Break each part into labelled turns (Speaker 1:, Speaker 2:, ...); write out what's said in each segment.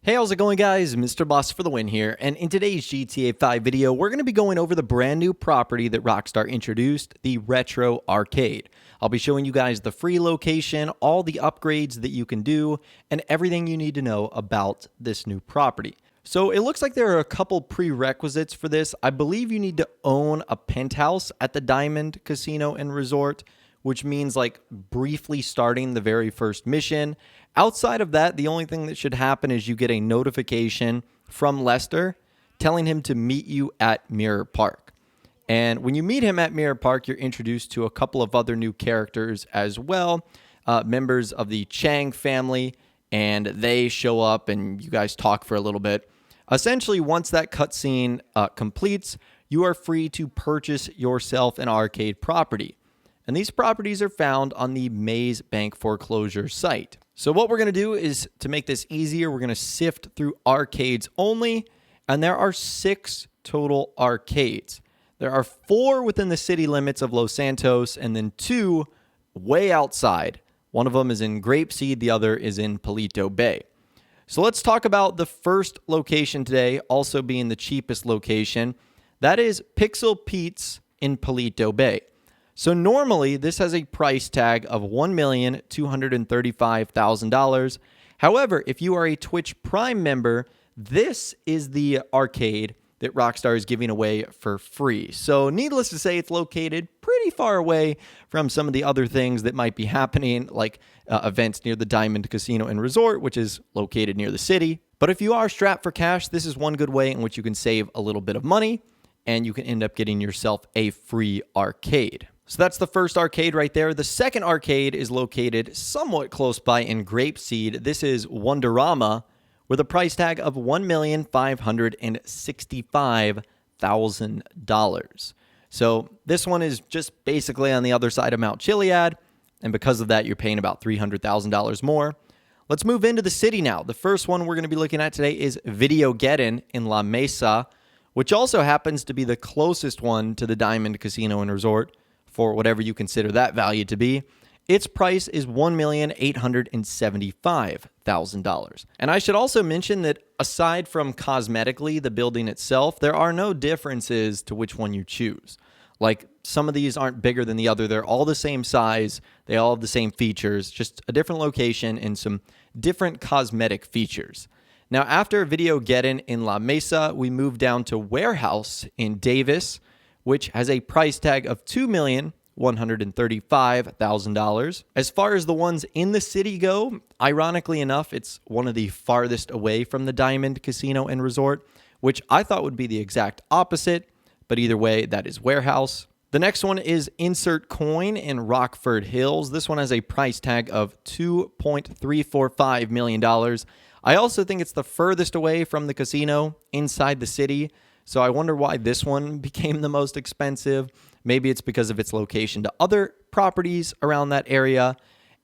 Speaker 1: Hey, how's it going, guys? Mr. Boss for the win here, and in today's GTA 5 video, we're going to be going over the brand new property that Rockstar introduced, the Retro Arcade. I'll be showing you guys the free location, all the upgrades that you can do, and everything you need to know about this new property. So it looks like there are a couple prerequisites for this. I believe you need to own a penthouse at the Diamond Casino and Resort, which means like briefly starting the very first mission. Outside of that, the only thing that should happen is you get a notification from Lester telling him to meet you at Mirror Park. And when you meet him at Mirror Park, you're introduced to a couple of other new characters as well, members of the Chang family, and they show up and you guys talk for a little bit. Essentially, once that cutscene completes, you are free to purchase yourself an arcade property. And these properties are found on the Maze Bank foreclosure site. So what we're going to do is, to make this easier, we're going to sift through arcades only. And there are 6 total arcades. There are 4 within the city limits of Los Santos and then 2 way outside. One of them is in Grapeseed, the other is in Palito Bay. So let's talk about the first location today, also being the cheapest location. That is Pixel Pete's in Palito Bay. So normally, this has a price tag of $1,235,000. However, if you are a Twitch Prime member, this is the arcade that Rockstar is giving away for free. So needless to say, it's located pretty far away from some of the other things that might be happening, like events near the Diamond Casino and Resort, which is located near the city. But if you are strapped for cash, this is one good way in which you can save a little bit of money, and you can end up getting yourself a free arcade. So that's the first arcade right there. The second arcade is located somewhat close by in Grapeseed. This is Wonderama with a price tag of $1,565,000. So this one is just basically on the other side of Mount Chiliad, and because of that, you're paying about $300,000 more. Let's move into the city now. The first one we're going to be looking at today is Videogeddon in La Mesa, which also happens to be the closest one to the Diamond Casino and Resort, for whatever you consider that value to be. Its price is $1,875,000. And I should also mention that aside from cosmetically the building itself, there are no differences to which one you choose. Like, some of these aren't bigger than the other. They're all the same size. They all have the same features, just a different location and some different cosmetic features. Now, after Videogeddon in La Mesa, we move down to Warehouse in Davis, which has a price tag of $2,135,000. As far as the ones in the city go, ironically enough, it's one of the farthest away from the Diamond Casino and Resort, which I thought would be the exact opposite, but either way, that is Warehouse. The next one is Insert Coin in Rockford Hills. This one has a price tag of $2.345 million. I also think it's the furthest away from the casino inside the city, so I wonder why this one became the most expensive. Maybe it's because of its location to other properties around that area.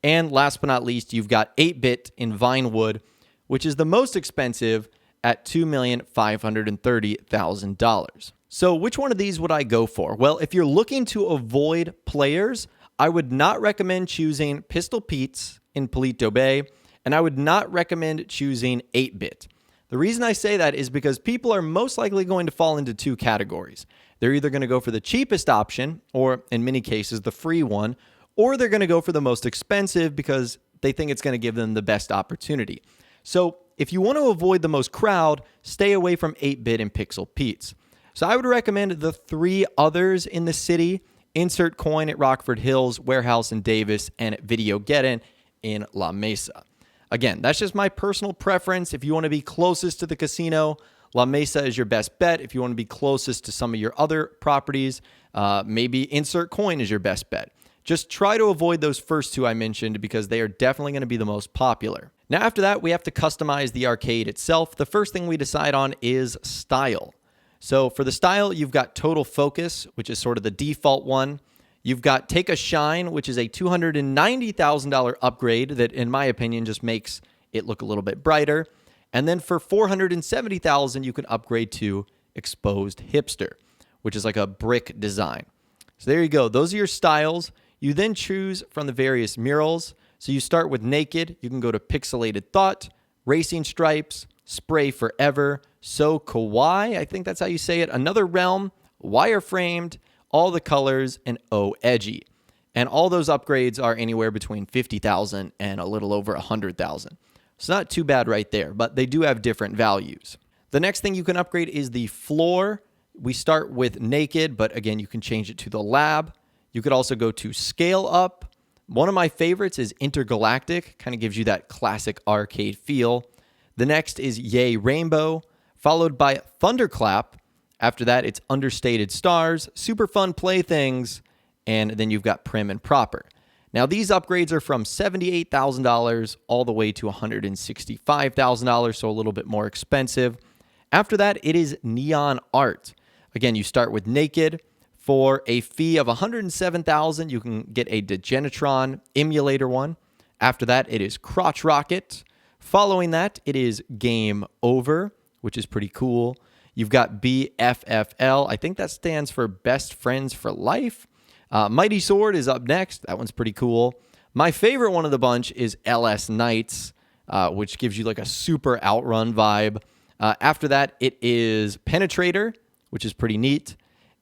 Speaker 1: And last but not least, you've got 8-Bit in Vinewood, which is the most expensive at $2,530,000. So which one of these would I go for? Well, if you're looking to avoid players, I would not recommend choosing Pistol Pete's in Palito Bay, and I would not recommend choosing 8-Bit. The reason I say that is because people are most likely going to fall into 2 categories. They're either going to go for the cheapest option, or in many cases, the free one, or they're going to go for the most expensive because they think it's going to give them the best opportunity. So if you want to avoid the most crowd, stay away from 8-Bit and Pixel Pete's. So I would recommend the 3 others in the city: Insert Coin at Rockford Hills, Warehouse in Davis, and at Videogeddon in La Mesa. Again, that's just my personal preference. If you want to be closest to the casino, La Mesa is your best bet. If you want to be closest to some of your other properties, maybe Insert Coin is your best bet. Just try to avoid those first 2 I mentioned because they are definitely going to be the most popular. Now, after that, we have to customize the arcade itself. The first thing we decide on is style. So for the style, you've got Total Focus, which is sort of the default one. You've got Take a Shine, which is a $290,000 upgrade that, in my opinion, just makes it look a little bit brighter. And then for $470,000, you can upgrade to Exposed Hipster, which is like a brick design. So there you go. Those are your styles. You then choose from the various murals. So you start with Naked. You can go to Pixelated Thought, Racing Stripes, Spray Forever, So Kawaii, I think that's how you say it, Another Realm, Wireframed, All the Colors, and Oh Edgy. And all those upgrades are anywhere between 50,000 and a little over 100,000. It's not too bad right there, but they do have different values. The next thing you can upgrade is the floor. We start with Naked, but again, you can change it to the Lab. You could also go to Scale Up. One of my favorites is Intergalactic, kind of gives you that classic arcade feel. The next is Yay Rainbow, followed by Thunderclap. After that, it's Understated Stars, Super Fun Playthings, and then you've got Prim and Proper. Now, these upgrades are from $78,000 all the way to $165,000, so a little bit more expensive. After that, it is Neon Art. Again, you start with Naked. For a fee of $107,000, you can get a Degenitron emulator one. After that, it is Crotch Rocket. Following that, it is Game Over, which is pretty cool. You've got BFFL. I think that stands for Best Friends for Life. Mighty Sword is up next. That one's pretty cool. My favorite one of the bunch is LS Knights, which gives you like a super outrun vibe. After that, it is Penetrator, which is pretty neat.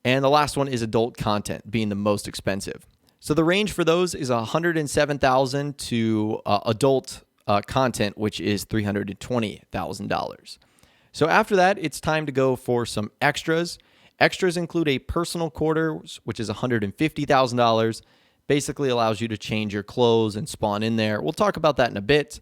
Speaker 1: And the last one is Adult Content, being the most expensive. So the range for those is $107,000 to Adult Content, which is $320,000. So after that, it's time to go for some extras. Extras include a personal quarters, which is $150,000. Basically allows you to change your clothes and spawn in there. We'll talk about that in a bit.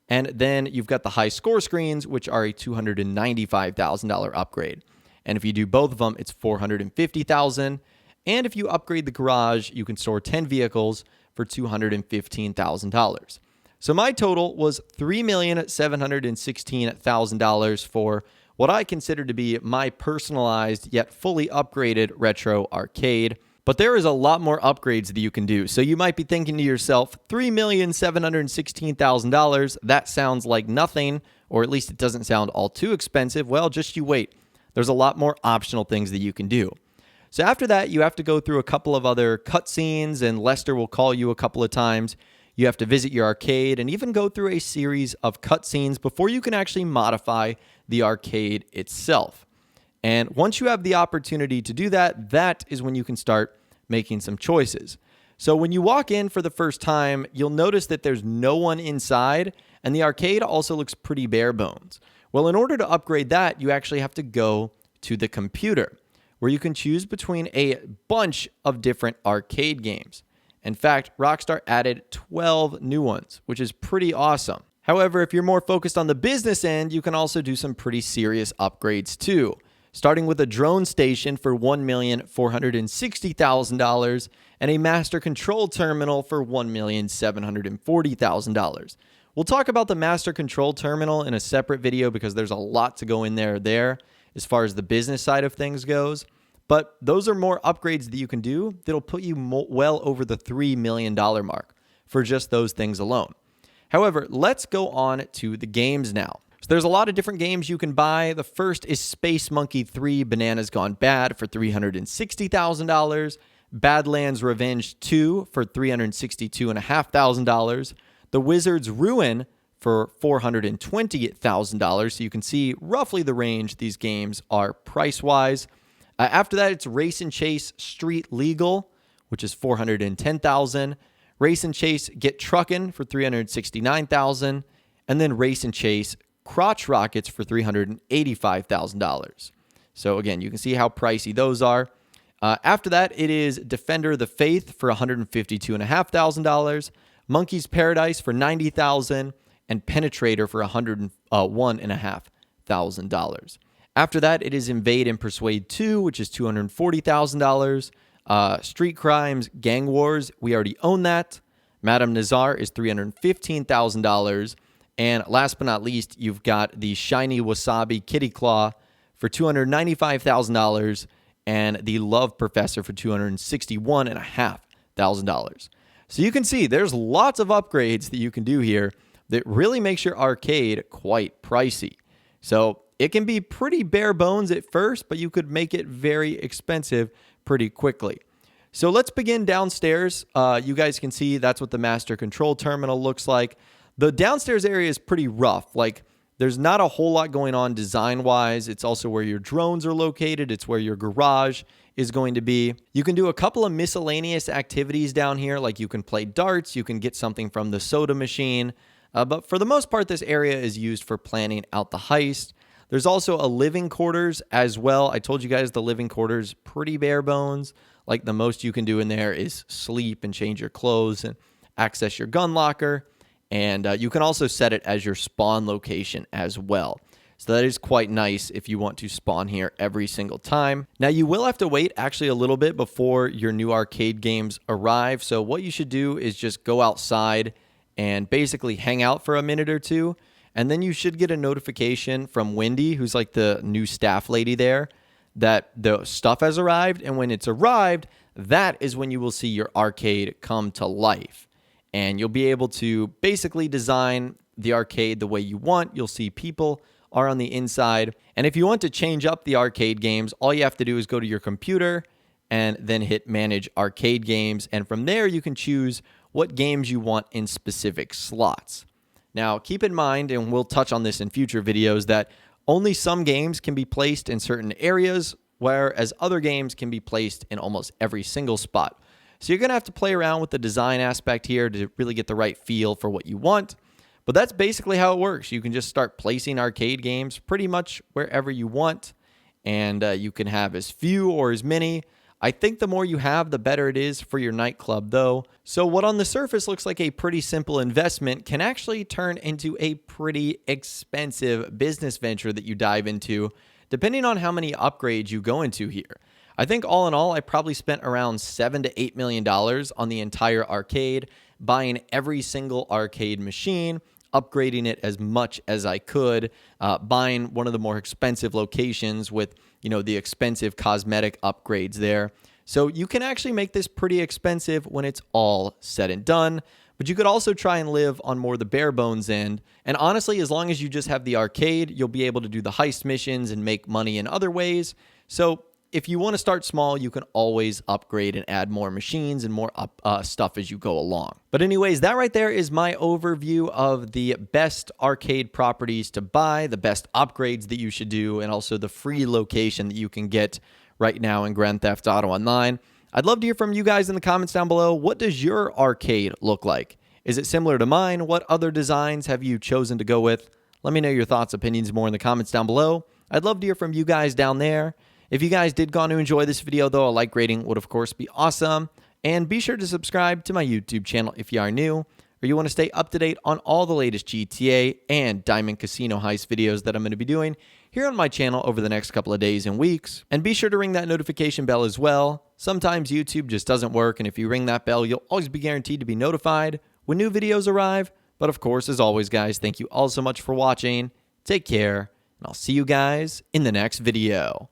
Speaker 1: And then you've got the high score screens, which are a $295,000 upgrade. And if you do both of them, it's $450,000. And if you upgrade the garage, you can store 10 vehicles for $215,000. So my total was $3,716,000 for what I consider to be my personalized yet fully upgraded retro arcade. But there is a lot more upgrades that you can do. So you might be thinking to yourself, $3,716,000, that sounds like nothing, or at least it doesn't sound all too expensive. Well, just you wait. There's a lot more optional things that you can do. So after that, you have to go through a couple of other cutscenes, and Lester will call you a couple of times. You have to visit your arcade and even go through a series of cutscenes before you can actually modify the arcade itself. And once you have the opportunity to do that, that is when you can start making some choices. So when you walk in for the first time, you'll notice that there's no one inside, and the arcade also looks pretty bare bones. Well, in order to upgrade that, you actually have to go to the computer, where you can choose between a bunch of different arcade games. In fact, Rockstar added 12 new ones, which is pretty awesome. However, if you're more focused on the business end, you can also do some pretty serious upgrades too, starting with a drone station for $1,460,000 and a master control terminal for $1,740,000. We'll talk about the master control terminal in a separate video because there's a lot to go in there as far as the business side of things goes. But those are more upgrades that you can do that'll put you well over the $3 million mark for just those things alone. However, let's go on to the games now. So there's a lot of different games you can buy. The first is Space Monkey 3 Bananas Gone Bad for $360,000. Badlands Revenge 2 for $362,500. The Wizard's Ruin for $420,000. So you can see roughly the range these games are price-wise. After that, it's Race and Chase Street Legal, which is $410,000. Race and Chase Get Truckin' for $369,000. And then Race and Chase Crotch Rockets for $385,000. So again, you can see how pricey those are. After that, it is Defender of the Faith for $152,500. Monkey's Paradise for $90,000. And Penetrator for $101,500. After that, it is Invade and Persuade 2, which is $240,000. Street Crimes Gang Wars, we already own that. Madame Nazar is $315,000. And last but not least, you've got the Shiny Wasabi Kitty Claw for $295,000 and the Love Professor for $261,500. So you can see there's lots of upgrades that you can do here that really makes your arcade quite pricey. So it can be pretty bare bones at first, but you could make it very expensive pretty quickly. So let's begin downstairs. You guys can see that's what the master control terminal looks like. The downstairs area is pretty rough. Like There's not a whole lot going on design-wise. It's also where your drones are located. It's where your garage is going to be. You can do a couple of miscellaneous activities down here, like you can play darts, you can get something from the soda machine. But for the most part, this area is used for planning out the heist. There's also a living quarters as well. I told you guys the living quarters, pretty bare bones. Like the most you can do in there is sleep and change your clothes and access your gun locker. And you can also set it as your spawn location as well. So that is quite nice if you want to spawn here every single time. Now you will have to wait actually a little bit before your new arcade games arrive. So what you should do is just go outside and basically hang out for a minute or two. And then you should get a notification from Wendy, who's like the new staff lady there, that the stuff has arrived. And when it's arrived, that is when you will see your arcade come to life. And you'll be able to basically design the arcade the way you want. You'll see people are on the inside. And if you want to change up the arcade games, all you have to do is go to your computer and then hit Manage Arcade Games. And from there, you can choose what games you want in specific slots. Now, keep in mind, and we'll touch on this in future videos, that only some games can be placed in certain areas, whereas other games can be placed in almost every single spot. So you're going to have to play around with the design aspect here to really get the right feel for what you want. But that's basically how it works. You can just start placing arcade games pretty much wherever you want. And you can have as few or as many. I think the more you have, the better it is for your nightclub, though. So what on the surface looks like a pretty simple investment can actually turn into a pretty expensive business venture that you dive into, depending on how many upgrades you go into here. I think all in all, I probably spent around $7 to $8 million on the entire arcade, buying every single arcade machine, upgrading it as much as I could, buying one of the more expensive locations with, the expensive cosmetic upgrades there. So you can actually make this pretty expensive when it's all said and done, but you could also try and live on more the bare bones end. And honestly, as long as you just have the arcade, you'll be able to do the heist missions and make money in other ways. So if you want to start small, you can always upgrade and add more machines and more stuff as you go along. But anyways, that right there is my overview of the best arcade properties to buy, the best upgrades that you should do, and also the free location that you can get right now in Grand Theft Auto Online. I'd love to hear from you guys in the comments down below. What does your arcade look like? Is it similar to mine? What other designs have you chosen to go with? Let me know your thoughts, opinions more in the comments down below. I'd love to hear from you guys down there. If you guys did go on to enjoy this video, though, a like rating would, of course, be awesome. And be sure to subscribe to my YouTube channel if you are new, or you want to stay up to date on all the latest GTA and Diamond Casino Heist videos that I'm going to be doing here on my channel over the next couple of days and weeks. And be sure to ring that notification bell as well. Sometimes YouTube just doesn't work, and if you ring that bell, you'll always be guaranteed to be notified when new videos arrive. But of course, as always, guys, thank you all so much for watching. Take care, and I'll see you guys in the next video.